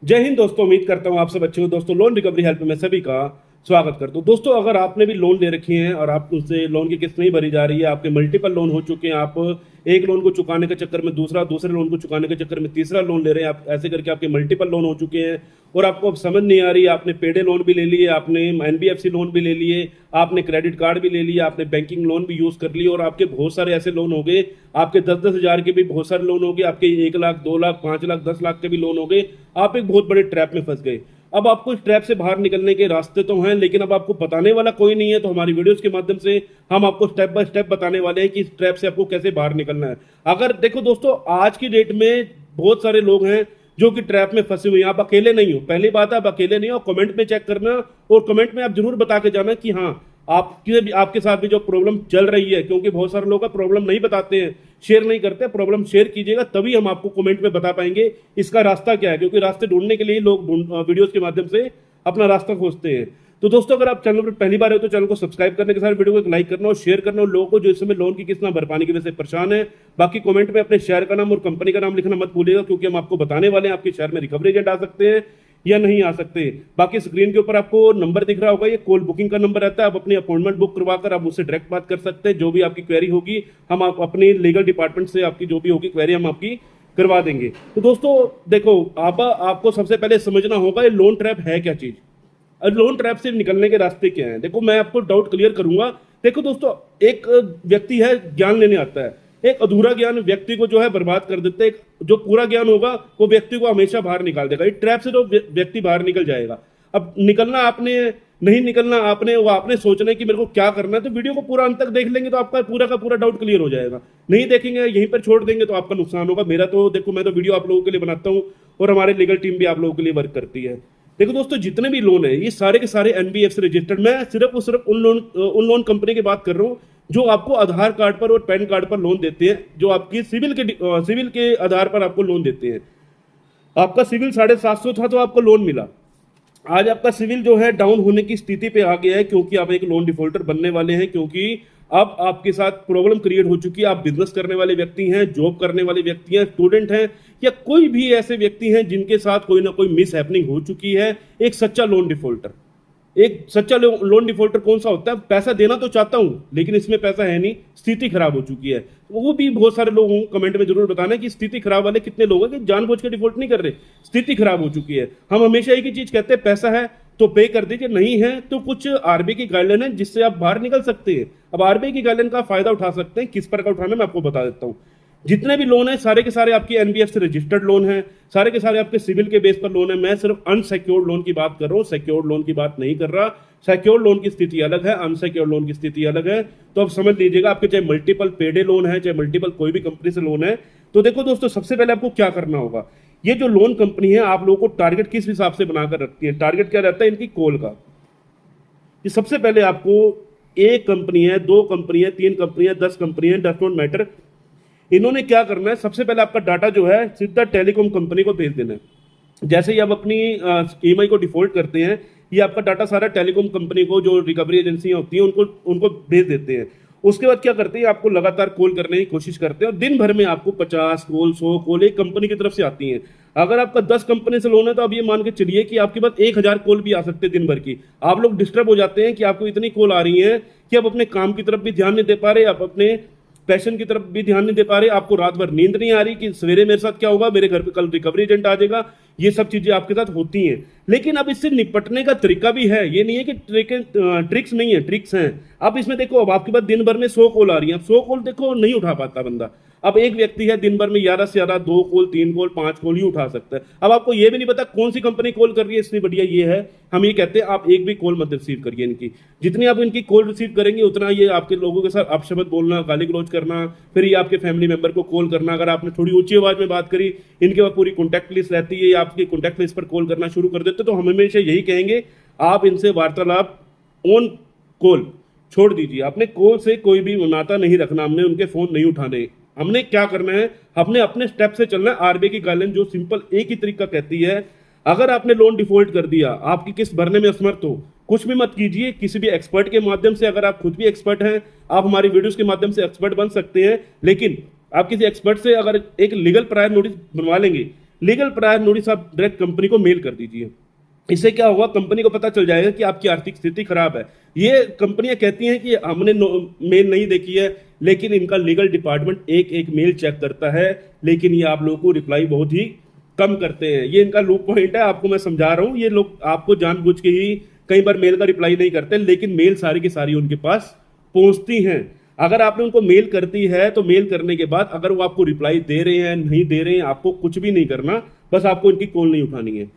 जय हिंद दोस्तों। उम्मीद करता हूँ आप सब अच्छे हो। दोस्तों लोन रिकवरी हेल्प में सभी का स्वागत करता हूँ। दोस्तों अगर आपने भी लोन ले रखी हैं और आप उससे लोन की किस्त नहीं भरी जा रही है, आपके मल्टीपल लोन हो चुके हैं, आप एक लोन को चुकाने के चक्कर में दूसरे लोन को चुकाने के चक्कर में तीसरा लोन ले रहे हैं, आप ऐसे करके आपके मल्टीपल लोन हो चुके हैं और आपको अब समझ नहीं आ रही, आपने पेडे लोन भी ले लिए, आपने एनबीएफसी लोन भी ले लिए, आपने क्रेडिट कार्ड भी ले लिया, आपने बैंकिंग लोन भी यूज कर लिए और आपके बहुत सारे ऐसे लोन हो गए, आपके 10-10 हज़ार के भी बहुत सारे लोन हो गए, आपके 1 लाख 2 लाख 5 लाख 10 लाख के भी लोन हो गए। आप एक बहुत बड़े ट्रैप में फंस गए। अब आपको इस ट्रैप से बाहर निकलने के रास्ते तो हैं, लेकिन अब आपको बताने वाला कोई नहीं है। तो हमारी वीडियोस के माध्यम से हम आपको स्टेप बाय स्टेप बताने वाले हैं कि इस ट्रैप से आपको कैसे बाहर निकलना है। अगर देखो दोस्तों, आज की डेट में बहुत सारे लोग हैं जो कि ट्रैप में फंसे हुए हैं। आप अकेले नहीं हो, पहली बात है आप अकेले नहीं हो। कमेंट में चेक करना और कमेंट में आप जरूर बता के जाना कि हाँ आपके साथ भी जो प्रॉब्लम चल रही है, क्योंकि बहुत सारे लोग प्रॉब्लम नहीं बताते हैं, शेयर नहीं करते। प्रॉब्लम शेयर कीजिएगा, तभी हम आपको कमेंट में बता पाएंगे इसका रास्ता क्या है, क्योंकि रास्ते ढूंढने के लिए लोग वीडियोस के माध्यम से अपना रास्ता खोजते हैं। तो दोस्तों अगर आप चैनल पर पहली बार हो तो चैनल को सब्सक्राइब करने के साथ वीडियो को एक लाइक करना और शेयर करना और लोगों को जो इस समय लोन की किस्त ना भर पाने की वजह से परेशान है। बाकी कमेंट में अपने शहर का नाम और कंपनी का नाम लिखना मत भूलिएगा, क्योंकि हम आपको बताने वाले हैं आपके शहर में रिकवरी एजेंट आ सकते हैं या नहीं आ सकते। बाकी स्क्रीन के ऊपर आपको नंबर दिख रहा होगा, ये कॉल बुकिंग का नंबर रहता है। आप अपनी अपॉइंटमेंट बुक करवाकर आप मुझसे डायरेक्ट बात कर सकते हैं। जो भी आपकी क्वेरी होगी हम आप अपनी लीगल डिपार्टमेंट से आपकी जो भी होगी क्वेरी हम आपकी करवा देंगे। तो दोस्तों देखो, आपको सबसे पहले समझना होगा ये लोन ट्रैप है क्या चीज और लोन ट्रैप से निकलने के रास्ते क्या हैं। देखो मैं आपको डाउट क्लियर करूंगा। देखो दोस्तों, एक व्यक्ति है ज्ञान लेने आता है, एक अधूरा ज्ञान व्यक्ति को जो है बर्बाद कर देता है, एक जो पूरा ज्ञान होगा वो व्यक्ति को हमेशा बाहर निकाल देगा। इस ट्रैप से तो व्यक्ति बाहर निकल जाएगा। अब निकलना आपने नहीं निकलना आपने, वो आपने सोचना है कि मेरे को क्या करना है। तो वीडियो को पूरा अंत तक देख लेंगे तो आपका पूरा का पूरा डाउट क्लियर हो जाएगा। नहीं देखेंगे, यहीं पर छोड़ देंगे तो आपका नुकसान होगा। मेरा तो देखो, मैं तो वीडियो आप लोगों के लिए बनाता हूँ और हमारी लीगल टीम भी आप लोगों के लिए वर्क करती है। देखो दोस्तों, जितने भी लोन है ये सारे के सारे एनबीएफसी रजिस्टर्ड। मैं सिर्फ और सिर्फ उन लोन कंपनी की बात कर रहा हूँ जो आपको आधार कार्ड पर और पैन कार्ड पर लोन देते हैं, जो आपकी सिविल के आधार पर आपको लोन देते हैं। आपका सिविल 750 था तो आपको लोन मिला। आज आपका सिविल जो है डाउन होने की स्थिति पे आ गया है, क्योंकि आप एक लोन डिफॉल्टर बनने वाले हैं, क्योंकि अब आपके साथ प्रॉब्लम क्रिएट हो चुकी है। आप बिजनेस करने वाले व्यक्ति हैं, जॉब करने वाले व्यक्ति हैं, स्टूडेंट हैं, या कोई भी ऐसे व्यक्ति हैं जिनके साथ कोई ना कोई मिस हैपनिंग हो चुकी है। एक सच्चा लोन डिफॉल्टर कौन सा होता है? पैसा देना तो चाहता हूं लेकिन इसमें पैसा है नहीं, स्थिति खराब हो चुकी है। वो भी बहुत सारे लोगों को कमेंट में जरूर बताना कि स्थिति खराब वाले कितने लोग हैं कि जानबूझ के डिफॉल्ट नहीं कर रहे, स्थिति खराब हो चुकी है। हम हमेशा एक ही चीज कहते हैं, पैसा है तो पे कर दीजिए, नहीं है तो कुछ आरबीआई की गाइडलाइन है जिससे आप बाहर निकल सकते हैं। अब आरबीआई की गाइडलाइन का फायदा उठा सकते हैं, किस पर का उठाना मैं आपको बता देता हूं। जितने भी लोन है सारे के सारे आपके एनबीएफसी रजिस्टर्ड लोन है, सारे के सारे आपके सिविल के बेस पर लोन है। मैं सिर्फ अनसिक्योर्ड लोन की बात कर रहा हूं, सिक्योर्ड लोन की बात नहीं कर रहा। सिक्योर्ड लोन की स्थिति अलग है, अनसिक्योर्ड लोन की स्थिति अलग है। तो अब समझ लीजिएगा, आपके चाहे मल्टीपल पेडे लोन है, चाहे मल्टीपल कोई भी कंपनी से लोन है। तो देखो दोस्तों, सबसे पहले आपको क्या करना होगा, ये जो लोन कंपनी है आप लोगों को टारगेट किस हिसाब से बनाकर रखती है। टारगेट क्या रहता है इनकी कॉल का। ये सबसे पहले आपको एक कंपनी है, 2 कंपनी है, 3 कंपनी है, 10 कंपनी है, डज नॉट मैटर। इन्होंने क्या करना है, सबसे पहले आपका डाटा जो है सीधा टेलीकॉम कंपनी को भेज देना है। जैसे ही आप अपनी ईएमआई को डिफॉल्ट करते हैं, ये आपका डाटा सारा टेलीकॉम कंपनी को, जो रिकवरी एजेंसियां होती हैं उनको भेज देते हैं। उसके बाद क्या करते हैं, आपको लगातार कॉल करने की कोशिश करते हैं और दिन भर में आपको 50 कॉल 100 कॉल एक कंपनी की तरफ से आती हैं। अगर आपका 10 कंपनी से लोन है तो आप ये मान के चलिए कि आपके पास 1000 कॉल भी आ सकते हैं दिन भर की। आप लोग डिस्टर्ब हो जाते हैं कि आपको इतनी कॉल आ रही है कि आप अपने काम की तरफ भी ध्यान नहीं दे पा रहे, आप अपने पैशन की तरफ भी ध्यान नहीं दे पा रहे, आपको रात भर नींद नहीं आ रही कि सवेरे मेरे साथ क्या होगा, मेरे घर पे कल रिकवरी एजेंट आ जाएगा। ये सब चीजें आपके साथ होती हैं। लेकिन अब इससे निपटने का तरीका भी है, ये नहीं है कि ट्रिक्स नहीं है, ट्रिक्स हैं। अब इसमें देखो, अब आपके पास दिन भर में 100 कॉल आ रही है। 100 कॉल देखो नहीं उठा पाता बंदा। अब एक व्यक्ति है दिन भर में 11 से ज्यादा 2 कॉल 3 कॉल 5 कॉल ही उठा सकता है। अब आपको ये भी नहीं पता कौन सी कंपनी कॉल कर रही है, इसलिए बढ़िया ये है, हम ये कहते हैं आप एक भी कॉल मत रिसीव करिए इनकी। जितनी आप इनकी कॉल रिसीव करेंगे उतना ये आपके लोगों के साथ अपशब्द बोलना, गाली गलौज करना, फिर ये आपके फैमिली मेंबर को कॉल करना। अगर आपने थोड़ी ऊंची आवाज में बात करी, इनके पास पूरी कॉन्टैक्ट लिस्ट रहती है, आपकी कॉन्टैक्ट लिस्ट पर कॉल करना शुरू कर देते। तो हम हमेशा यही कहेंगे, आप इनसे वार्तालाप ऑन कॉल छोड़ दीजिए। अपने कॉल से कोई भी नाता नहीं रखना, हमने उनके फोन नहीं उठाने। हमने क्या करना है, हमने अपने स्टेप से चलना है। आरबीआई की गाइडलाइन जो सिंपल एक ही तरीका कहती है, अगर आपने लोन डिफॉल्ट कर दिया, आपकी किस्त भरने में असमर्थ हो, कुछ भी मत कीजिए, किसी भी एक्सपर्ट के माध्यम से, अगर आप खुद भी एक्सपर्ट हैं, आप हमारी वीडियोस के माध्यम से एक्सपर्ट बन सकते हैं। लेकिन आप किसी एक्सपर्ट से अगर एक लीगल प्रायर नोटिस बनवा लेंगे, लीगल प्रायर नोटिस आप डायरेक्ट कंपनी को मेल कर दीजिए। इससे क्या होगा, कंपनी को पता चल जाएगा कि आपकी आर्थिक स्थिति खराब है। ये कंपनियां कहती हैं कि हमने मेल नहीं देखी है, लेकिन इनका लीगल डिपार्टमेंट एक एक मेल चेक करता है, लेकिन ये आप लोगों को रिप्लाई बहुत ही कम करते हैं। ये इनका लूप पॉइंट है, आपको मैं समझा रहा हूं। ये लोग आपको जानबूझ के ही कई बार मेल का रिप्लाई नहीं करते, लेकिन मेल सारी की सारी उनके पास पहुंचती हैं। अगर आपने उनको मेल करती है तो मेल करने के बाद अगर वो आपको रिप्लाई दे रहे हैं नहीं दे रहे हैं, आपको कुछ भी नहीं करना, बस आपको इनकी कॉल नहीं उठानी है।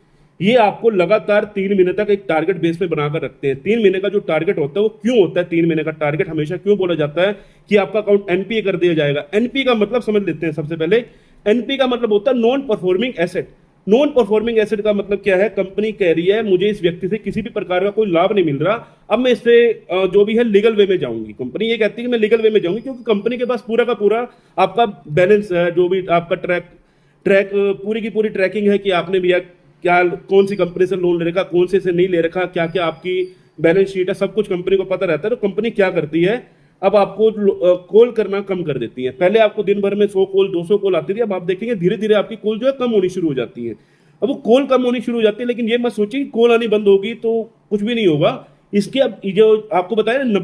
ये आपको लगातार 3 महीने तक एक टारगेट बेस पे बनाकर रखते हैं। 3 महीने का जो टारगेट होता है वो क्यों होता है, 3 महीने का टारगेट हमेशा क्यों बोला जाता है कि आपका अकाउंट एनपीए कर दिया जाएगा। एनपीए का मतलब समझ लेते हैं सबसे पहले। एनपीए का मतलब होता है non performing asset. Non performing asset का मतलब क्या है, कंपनी कह रही है मुझे इस व्यक्ति से किसी भी प्रकार का कोई लाभ नहीं मिल रहा, अब मैं इससे जो भी है लीगल वे में जाऊंगी। कंपनी ये कहती है कि मैं लीगल वे में जाऊंगी, क्योंकि कंपनी के पास पूरा का पूरा आपका बैलेंस है, जो भी आपका ट्रैक पूरी की पूरी ट्रैकिंग है कि आपने भैया क्या कौन सी कंपनी से लोन ले रखा, कौन से नहीं ले रखा, क्या क्या आपकी बैलेंस शीट है, सब कुछ कंपनी को पता रहता है। तो कंपनी क्या करती है, अब आपको कॉल करना कम कर देती है। पहले आपको दिन भर में 100 कॉल 200 कॉल आती थी, अब आप देखेंगे धीरे धीरे आपकी कॉल जो है कम होनी शुरू हो जाती है। अब वो कॉल कम होनी शुरू हो जाती है, लेकिन ये मत सोचिए कॉल आनी बंद होगी तो कुछ भी नहीं होगा। इसके अब जो आपको बताया ना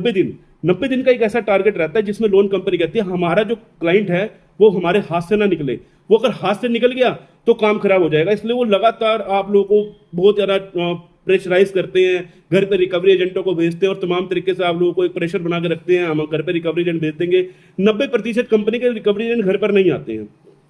90 दिन का एक ऐसा टारगेट रहता है जिसमें लोन कंपनी कहती है हमारा जो क्लाइंट है वो हमारे हाथ से ना निकले। वो अगर हाथ से निकल गया तो काम खराब हो जाएगा, इसलिए वो लगातार आप लोगों को बहुत ज्यादा प्रेशराइज करते हैं, घर पे रिकवरी एजेंटों को भेजते हैं और तमाम तरीके से आप लोगों को एक प्रेशर बना के रखते हैं, हम घर पे रिकवरी एजेंट भेज देंगे। 90% कंपनी के रिकवरी एजेंट घर पर नहीं आते हैं।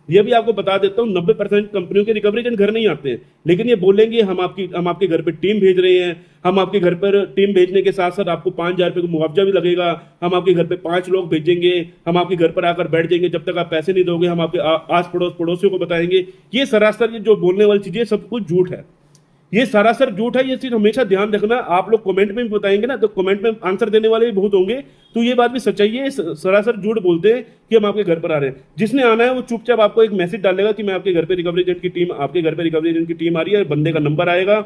ये भी आपको बता देता हूँ, 90% कंपनियों के रिकवरी एजेंट घर नहीं आते हैं, लेकिन ये बोलेंगे हम आपके घर पे टीम भेज रहे हैं, हम आपके घर पर टीम भेजने के साथ साथ आपको 5,000 रुपये का मुआवजा भी लगेगा, हम आपके घर पे 5 लोग भेजेंगे, हम आपके घर पर आकर बैठ जाएंगे, जब तक आप पैसे नहीं दोगे हम आपके आस पड़ोसियों को बताएंगे। ये सरासर ये जो बोलने वाली चीजें सब कुछ झूठ है, ये सरासर झूठ है। ये चीज हमेशा ध्यान रखना। आप लोग कमेंट में भी बताएंगे ना, तो कमेंट में आंसर देने वाले भी बहुत होंगे, तो ये बात भी सच्चाई है। सरासर झूठ बोलते हैं कि हम आपके घर पर आ रहे हैं। जिसने आना है वो चुपचाप आपको एक मैसेज डालेगा कि मैं आपके घर पे रिकवरी एजेंट की टीम, आपके घर पे रिकवरी एजेंट की टीम आ रही है, बंदे का नंबर आएगा,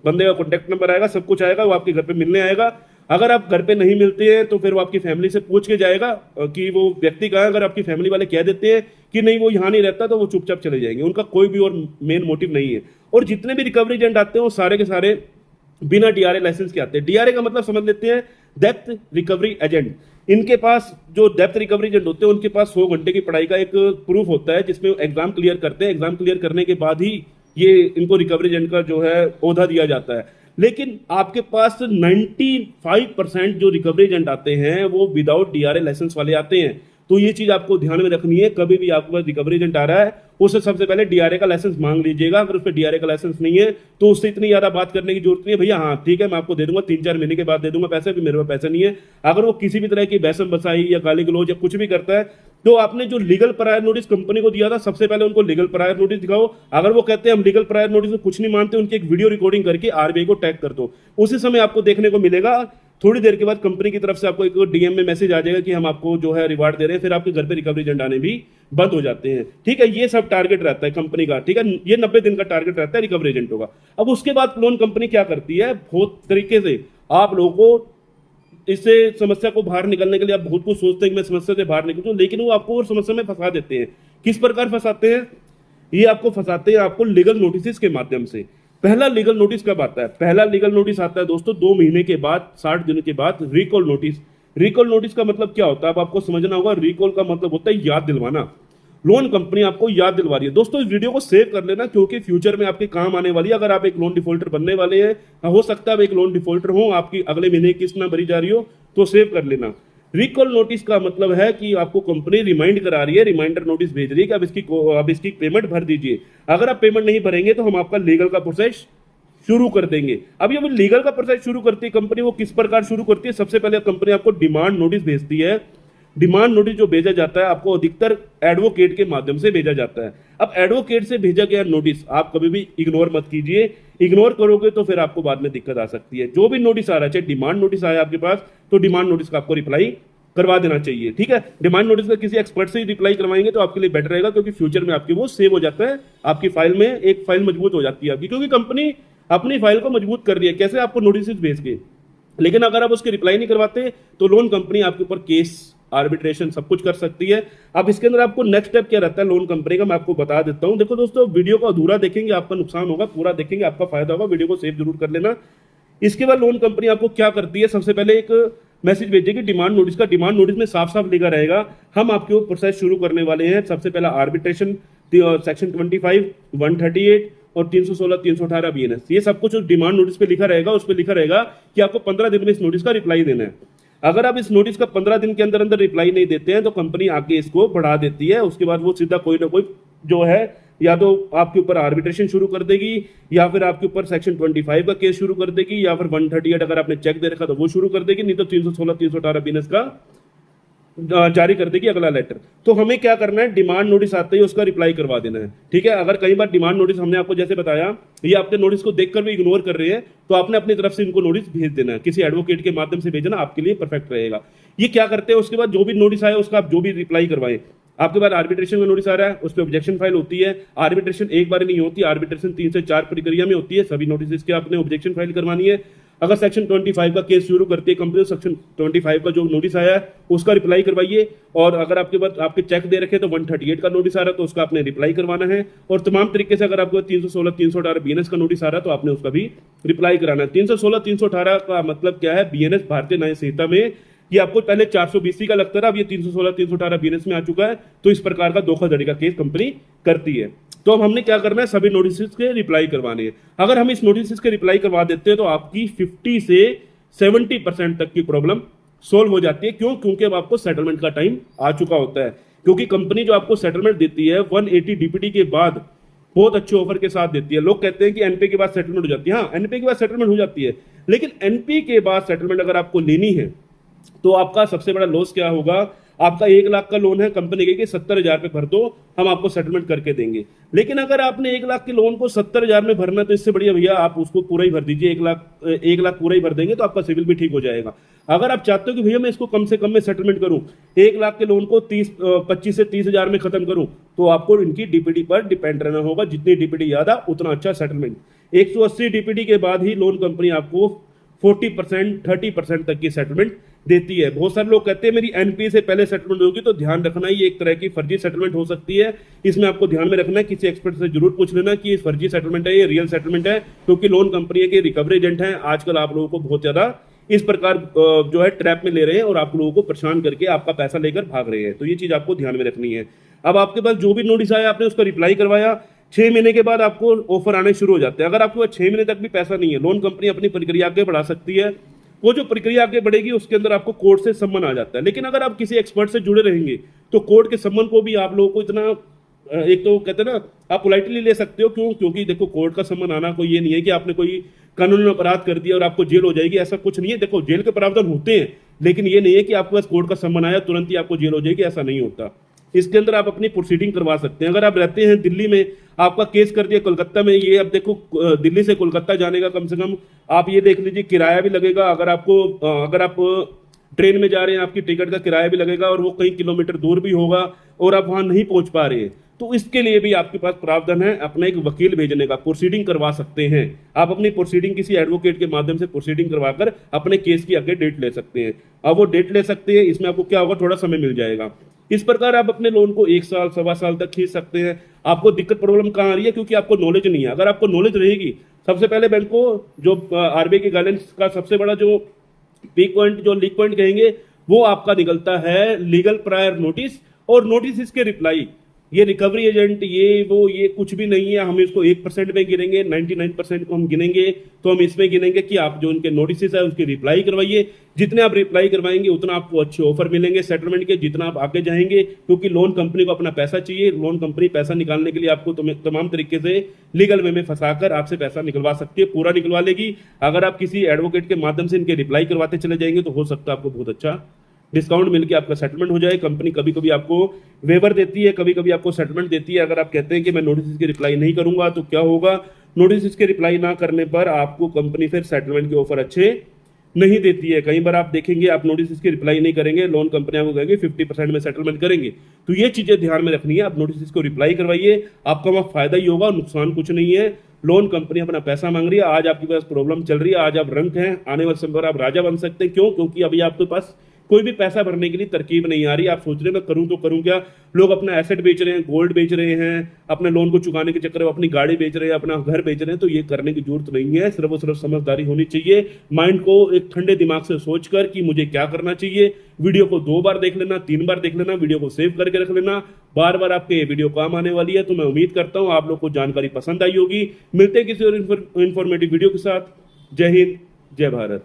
बंदे का कॉन्टैक्ट नंबर आएगा, सब कुछ आएगा, वो आपके घर पे मिलने आएगा। अगर आप घर पे नहीं मिलते हैं तो फिर वो आपकी फैमिली से पूछ के जाएगा कि वो व्यक्ति कहाँ है। अगर आपकी फैमिली वाले कह देते हैं कि नहीं वो यहाँ नहीं रहता, तो वो चुपचाप चले जाएंगे, उनका कोई भी और मेन मोटिव नहीं है। और जितने भी रिकवरी एजेंट आते हैं वो सारे के सारे बिना डीआरए लाइसेंस के आते हैं। डीआरए का मतलब समझ लेते हैं डेप्थ रिकवरी एजेंट। इनके पास जो डेप्थ रिकवरी एजेंट होते हैं उनके पास 100 घंटे की पढ़ाई का एक प्रूफ होता है, जिसमें एग्जाम क्लियर करते हैं। एग्जाम क्लियर करने के बाद ही ये इनको रिकवरी एजेंट का जो है ओहदा दिया जाता है। लेकिन आपके पास 95% जो रिकवरी एजेंट आते हैं वो विदाउट डीआरए लाइसेंस वाले आते हैं। तो ये चीज आपको ध्यान में रखनी है, कभी भी आपके पास रिकवरी एजेंट आ रहा है उससे सबसे पहले डीआरए का लाइसेंस मांग लीजिएगा। अगर उस पर डीआरए का लाइसेंस नहीं है तो उससे इतनी ज्यादा बात करने की जरूरत नहीं है, भैया हाँ ठीक है मैं आपको दे दूंगा, 3-4 महीने के बाद दे दूंगा पैसे, भी मेरे पास पैसे नहीं है। अगर वो किसी भी तरह की बहसम बसाई या गाली गलौज या कुछ भी करता है, तो आपने जो लीगल प्रायर नोटिस कंपनी को दिया था सबसे पहले उनको लीगल प्रायर नोटिस दिखाओ। अगर वो कहते हैं हम लीगल प्रायर नोटिस में कुछ नहीं मानते, उनकी एक वीडियो रिकॉर्डिंग करके आरबीआई को टैग कर दो। उसी समय आपको देखने को मिलेगा, थोड़ी देर के बाद कंपनी की तरफ से आपको एक डीएम में मैसेज आ जाएगा कि हम आपको जो है रिवार्ड दे रहे हैं, फिर आपके घर पे रिकवरी एजेंट आने भी बंद हो जाते हैं। ठीक है, ये सब टारगेट रहता है कंपनी का। ठीक है, ये 90 दिन का टारगेट रहता है रिकवरी एजेंटों का। अब उसके बाद लोन कंपनी क्या करती है, बहुत तरीके से आप लोगों को इससे समस्या को बाहर निकलने के लिए आप बहुत कुछ सोचते हैं कि मैं समस्या से बाहर निकलूं, लेकिन वो आपको और समस्या में फंसा देते हैं। किस प्रकार फंसाते हैं, ये आपको फंसाते हैं आपको लीगल नोटिस के माध्यम से। पहला लीगल नोटिस कब आता है, पहला लीगल नोटिस आता है दोस्तों 2 महीने के बाद, 60 दिनों के बाद रिकॉल नोटिस। रिकॉल नोटिस का मतलब क्या होता है, अब आपको समझना होगा। रिकॉल का मतलब होता है याद दिलवाना। लोन कंपनी आपको याद दिलवा रही है। दोस्तों इस वीडियो को सेव कर लेना, क्योंकि फ्यूचर में आपके काम आने वाली है। अगर आप एक लोन डिफॉल्टर बनने वाले हैं, हो सकता है आप एक लोन डिफॉल्टर हो, आपकी अगले महीने किस्त ना भरी जा रही हो, तो सेव कर लेना। रिकॉल नोटिस का मतलब है कि आपको कंपनी रिमाइंड करा रही है, रिमाइंडर नोटिस भेज रही है कि अब इसकी पेमेंट भर दीजिए। अगर आप पेमेंट नहीं भरेंगे तो हम आपका लीगल का प्रोसेस शुरू कर देंगे। अब ये लीगल का प्रोसेस शुरू करती है कंपनी, वो किस प्रकार शुरू करती है, सबसे पहले कंपनी आपको डिमांड नोटिस भेजती है। डिमांड नोटिस जो भेजा जाता है आपको अधिकतर एडवोकेट के माध्यम से भेजा जाता है। अब एडवोकेट से भेजा गया नोटिस आप कभी भी इग्नोर मत कीजिए, इग्नोर करोगे तो फिर आपको बाद में दिक्कत आ सकती है। जो भी नोटिस आ रहा है, चाहे डिमांड नोटिस आया आपके पास, तो डिमांड नोटिस का आपको रिप्लाई करवा देना चाहिए। ठीक है, डिमांड नोटिस का किसी एक्सपर्ट से रिप्लाई करवाएंगे तो आपके लिए बेटर रहेगा, क्योंकि फ्यूचर में आपकी वो सेव हो जाता है, आपकी फाइल में एक फाइल मजबूत हो जाती है आपकी, क्योंकि कंपनी अपनी फाइल को मजबूत कर रही है कैसे, आपको नोटिस भेज के। लेकिन अगर आप उसके रिप्लाई नहीं करवाते तो लोन कंपनी आपके ऊपर केस आर्बिट्रेशन सब कुछ कर सकती है। अब इसके अंदर आपको नेक्स्ट स्टेप क्या रहता है लोन कंपनी का, मैं आपको बता देता हूं। देखो दोस्तों, वीडियो को अधूरा देखेंगे आपका नुकसान होगा, पूरा देखेंगे आपका फायदा होगा। वीडियो को सेव जरूर कर लेना। इसके बाद लोन कंपनी आपको क्या करती है, सबसे पहले एक मैसेज भेजेगी डिमांड नोटिस का। डिमांड नोटिस में साफ साफ लिखा रहेगा हम आपके प्रोसेस शुरू करने वाले हैं। सबसे पहला आर्बिट्रेशन सेक्शन 25, 138 और 316, 318 BNS, ये सब कुछ उस डिमांड नोटिस पे लिखा रहेगा। उस पे लिखा रहेगा कि आपको 15 दिन में इस नोटिस का रिप्लाई देना है। अगर आप इस नोटिस का 15 दिन के अंदर अंदर रिप्लाई नहीं देते हैं तो कंपनी आके इसको बढ़ा देती है। उसके बाद वो सीधा कोई ना कोई जो है या तो आपके ऊपर आर्बिट्रेशन शुरू कर देगी, या फिर आपके ऊपर सेक्शन 25 का केस शुरू कर देगी, या फिर 138 अगर आपने चेक दे रखा तो वो शुरू कर देगी, नहीं तो 316, 318 BNS का जारी कर देगी अगला लेटर। तो हमें क्या करना है, डिमांड नोटिस आते ही उसका रिप्लाई करवा देना है। ठीक है, अगर कई बार डिमांड नोटिस हमने आपको जैसे बताया ये आपके नोटिस को देखकर भी इग्नोर कर रहे हैं तो आपने अपनी तरफ से इनको नोटिस भेज देना है, किसी एडवोकेट के माध्यम से भेजना आपके लिए परफेक्ट रहेगा। ये क्या करते हैं, उसके बाद जो भी नोटिस आया उसका आप जो भी रिप्लाई करवाएं। आपके पास आर्बिट्रेशन का नोटिस आ रहा है, उस पर ऑब्जेक्शन फाइल होती है। आर्बिट्रेशन एक बार नहीं होती, आर्बिट्रेशन 3 से 4 प्रक्रिया में होती है। सभी नोटिस के आपने ऑब्जेक्शन फाइल करवानी है। अगर सेक्शन 25 का केस शुरू करती है कंपनी, सेक्शन 25 का जो नोटिस आया है उसका रिप्लाई करवाइए। और अगर आपके पास आपके चेक दे रखे तो 138 का नोटिस आ रहा है तो उसका आपने रिप्लाई करवाना है। और तमाम तरीके से अगर आपको 316, 318 BNS का नोटिस आ रहा है तो आपने उसका भी रिप्लाई कराना है। 316, 318 का मतलब क्या है, BNS भारतीय न्याय संहिता में ये आपको पहले 420 का लगता था, अब ये 316, 318 BNS में आ चुका है। तो इस प्रकार का धोखाधड़ी का केस कंपनी करती है। तो अब हमने क्या करना है, सभी नोटिस के रिप्लाई करवाने हैं। अगर हम इस नोटिस के रिप्लाई करवा देते हैं तो आपकी 50 से 70% तक की प्रॉब्लम सोल्व हो जाती है। क्यों? क्योंकि अब आपको सेटलमेंट का टाइम आ चुका होता है। क्योंकि कंपनी जो आपको सेटलमेंट देती है 180 DPD के बाद बहुत अच्छे ऑफर के साथ देती है। लोग कहते हैं कि एनपीए के बाद सेटलमेंट हो जाती है। हाँ, एनपीए के बाद सेटलमेंट हो जाती है, लेकिन एनपीए के बाद सेटलमेंट अगर आपको लेनी है तो आपका सबसे बड़ा लॉस क्या होगा, आपका 1 लाख का लोन है, कंपनी कहेगी 70,000 पे भर दो, हम आपको सेटलमेंट करके देंगे। लेकिन अगर आपने 1 लाख के लोन को 70,000 में भरना तो इससे बढ़िया भैया आप उसको पूरा ही भर दीजिए। 1 लाख पूरा ही भर देंगे तो आपका सिविल भी ठीक हो जाएगा। अगर आप चाहते हो कि भैया मैं इसको कम से कम में सेटलमेंट करूं, 1 लाख के लोन को 25 से 30,000 में खत्म करूं, तो आपको इनकी डीपीडी पर डिपेंड रहना होगा। जितनी डीपीडी ज्यादा उतना अच्छा सेटलमेंट। 180 डीपीडी के बाद ही लोन कंपनी आपको 40%, 30% तक की सेटलमेंट देती है। बहुत सारे लोग कहते हैं मेरी एनपीए से पहले सेटलमेंट होगी, तो ध्यान रखना ये एक तरह की फर्जी सेटलमेंट हो सकती है। इसमें आपको ध्यान में रखना है, किसी एक्सपर्ट से जरूर पूछ लेना कि ये फर्जी सेटलमेंट है, ये रियल सेटलमेंट है, क्योंकि लोन कंपनी के रिकवरी एजेंट हैं आजकल आप लोगों को बहुत ज्यादा इस प्रकार जो है ट्रैप में ले रहे हैं और आप लोगों को परेशान करके आपका पैसा लेकर भाग रहे हैं। तो ये चीज आपको ध्यान में रखनी है। अब आपके पास जो भी नोटिस आया आपने उसका रिप्लाई करवाया, 6 महीने के बाद आपको ऑफर आने शुरू हो जाते हैं। अगर आपके पास 6 महीने तक भी पैसा नहीं है, लोन कंपनी अपनी प्रक्रिया आगे बढ़ा सकती है। वो जो प्रक्रिया आगे बढ़ेगी उसके अंदर आपको कोर्ट से सम्मन आ जाता है। लेकिन अगर आप किसी एक्सपर्ट से जुड़े रहेंगे तो कोर्ट के सम्मन को भी आप लोगों को इतना, एक तो कहते हैं ना, आप पोलाइटली ले सकते हो। क्यों? क्योंकि देखो कोर्ट का सम्मन आना कोई ये नहीं है कि आपने कोई कानूनी अपराध कर दिया और आपको जेल हो जाएगी, ऐसा कुछ नहीं है। देखो जेल के प्रावधान होते हैं, लेकिन ये नहीं है कि आपके पास कोर्ट का सम्मन आया तुरंत ही आपको जेल हो जाएगी, ऐसा नहीं होता। इसके अंदर आप अपनी प्रोसीडिंग करवा सकते हैं। अगर आप रहते हैं दिल्ली में, आपका केस कर दिया कोलकाता में, ये अब देखो दिल्ली से कोलकाता जाने का कम से कम आप ये देख लीजिए किराया भी लगेगा। अगर आप ट्रेन में जा रहे हैं आपकी टिकट का किराया भी लगेगा और वो कई किलोमीटर दूर भी होगा और आप वहां नहीं पहुंच पा रहे हैं, तो इसके लिए भी आपके पास प्रावधान है अपना एक वकील भेजने का। प्रोसीडिंग करवा सकते हैं आप, अपनी प्रोसीडिंग किसी एडवोकेट के माध्यम से प्रोसीडिंग करवाकर अपने केस की आगे डेट ले सकते हैं। अब वो डेट ले सकते हैं, इसमें आपको क्या होगा, थोड़ा समय मिल जाएगा। इस प्रकार आप अपने लोन को 1 साल, 1.25 साल तक खींच सकते हैं। आपको दिक्कत प्रॉब्लम कहाँ आ रही है? क्योंकि आपको नॉलेज नहीं है। अगर आपको नॉलेज रहेगी, सबसे पहले बैंक को जो आरबीआई के गाइडेंस का सबसे बड़ा जो पीक पॉइंट, जो लीक पॉइंट कहेंगे, वो आपका निकलता है लीगल प्रायर नोटिस और नोटिस इसके रिप्लाई। ये रिकवरी एजेंट ये कुछ भी नहीं है। हम इसको 1% में गिनेंगे, 99% को हम गिनेंगे तो हम इसमें गिनेंगे कि आप जो उनके नोटिस है उसकी रिप्लाई करवाइए। जितने आप रिप्लाई करवाएंगे उतना आपको अच्छे ऑफर मिलेंगे सेटलमेंट के, जितना आप आगे जाएंगे। क्योंकि लोन कंपनी को अपना पैसा चाहिए, लोन कंपनी पैसा निकालने के लिए आपको तमाम तरीके से लीगल वे में फंसाकर आपसे पैसा निकलवा सकती है, पूरा निकलवा लेगी। अगर आप किसी एडवोकेट के माध्यम से इनके रिप्लाई करवाते चले जाएंगे तो हो सकता है आपको बहुत अच्छा डिस्काउंट मिलकर आपका सेटलमेंट हो जाए। कंपनी कभी कभी आपको वेवर देती है, कभी कभी आपको सेटलमेंट देती है। अगर आप कहते हैं कि मैं नोटिस की रिप्लाई नहीं करूंगा तो क्या होगा, नोटिस के रिप्लाई ना करने पर आपको कंपनी फिर सेटलमेंट के ऑफर अच्छे नहीं देती है। कई बार आप देखेंगे आप नोटिस की रिप्लाई नहीं करेंगे, लोन कंपनी आपको कहेंगे 50% में सेटलमेंट करेंगे। तो ये चीजें ध्यान में रखनी है। आप नोटिस को रिप्लाई करवाइए, आपका वहां फायदा ही होगा, नुकसान कुछ नहीं है। लोन कंपनी अपना पैसा मांग रही है, आज आपके पास प्रॉब्लम चल रही है, आज आप रंक हैं, आने वाले समय पर आप राजा बन सकते हैं। क्यों? क्योंकि अभी आपके पास कोई भी पैसा भरने के लिए तरकीब नहीं आ रही। आप सोच रहे हैं मैं करूं तो करूं क्या। लोग अपना एसेट बेच रहे हैं, गोल्ड बेच रहे हैं, अपने लोन को चुकाने के चक्कर में अपनी गाड़ी बेच रहे हैं, अपना घर बेच रहे हैं। तो ये करने की जरूरत नहीं है। सिर्फ और सिर्फ समझदारी होनी चाहिए। माइंड को एक ठंडे दिमाग से सोचकर कि मुझे क्या करना चाहिए। वीडियो को 2 बार देख लेना, 3 बार देख लेना, वीडियो को सेव करके रख लेना। बार बार आपके ये वीडियो काम आने वाली है। तो मैं उम्मीद करता हूं आप लोग को जानकारी पसंद आई होगी। मिलते हैं किसी और इंफॉर्मेटिव वीडियो के साथ। जय हिंद, जय भारत।